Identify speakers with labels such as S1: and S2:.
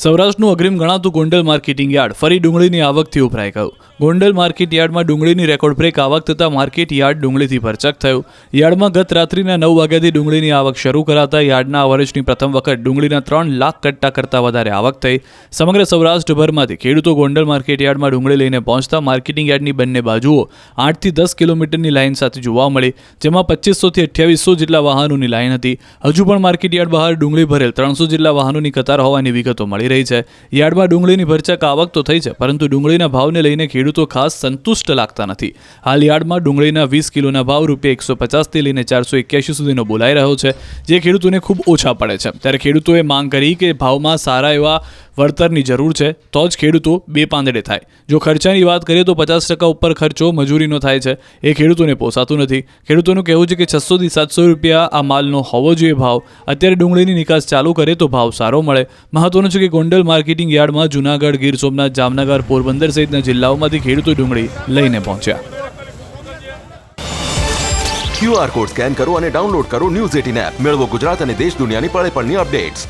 S1: સૌરાષ્ટ્રનું અગ્રીમ ગણાતું Gondal marketing yard ફરી ડુંગળીની આવકથી ઉભરાઈ ગયું. ગોંડલ માર્કેટ યાર્ડમાં ડુંગળીની રેકોર્ડ બ્રેક આવક થતાં માર્કેટ યાર્ડ ડુંગળીથી ભરચક થયું. યાર્ડમાં ગત રાત્રિના 9 વાગ્યાથી ડુંગળીની આવક શરૂ કરાતા યાર્ડના આ વર્ષની પ્રથમ વખત ડુંગળીના 3 લાખ કટ્ટા કરતાં વધારે આવક થઈ. સમગ્ર સૌરાષ્ટ્રભરમાંથી ખેડૂતો ગોંડલ માર્કેટ યાર્ડમાં ડુંગળી લઈને પહોંચતા માર્કેટિંગ યાર્ડની બંને બાજુઓ 8 થી 10 કિલોમીટરની લાઇન સાથે જોવા મળી, જેમાં 2500 થી 2800 જેટલા વાહનોની લાઇન હતી. હજુ પણ માર્કેટ યાર્ડ બહાર ડુંગળી ભરેલ 300 જેટલા વાહનોની કતાર હોવાની વિગતો મળી રહી છે. યાર્ડમાં ડુંગળીની ભરચક આવક તો થઈ છે, પરંતુ ડુંગળીના ભાવને લઈને ખેડૂતો ખાસ સંતુષ્ટ લાગતા નથી. હાલ યાર્ડમાં ડુંગળીના 20 કિલોના ભાવ ₹150 થી લઈને 481 સુધીનો બોલાઈ રહ્યો છે, જે ખેડૂતોને ખૂબ ઓછા પડે છે. ત્યારે ખેડૂતોએ માંગ કરી કે ભાવમાં સારા એવા વળતરની જરૂર છે, તો જ ખેડૂતો બે પાંદડે થાય. જો ખર્ચાની વાત કરીએ તો 50% ઉપર ખર્ચો મજૂરીનો થાય છે, એ ખેડૂતોને પોસાતું નથી. ખેડૂતોનું કહેવું છે કે 600 થી 700 રૂપિયા આ માલનો હોવો જોઈએ ભાવ. અત્યારે ડુંગળીની નિકાસ ચાલુ કરે તો ભાવ સારો મળે. મહત્વનું છે કે ગોંડલ માર્કેટિંગ યાર્ડમાં જૂનાગઢ, ગીર સોમનાથ, જામનગર, પોરબંદર સહિતના જિલ્લાઓમાંથી ખેડૂતો ડુંગળી લઈને પહોંચ્યા.
S2: QR કોડ સ્કેન કરો અને ડાઉનલોડ કરો News 18 એપ. મેળવો ગુજરાત અને દેશ દુનિયાની પળે પળની અપડેટ્સ.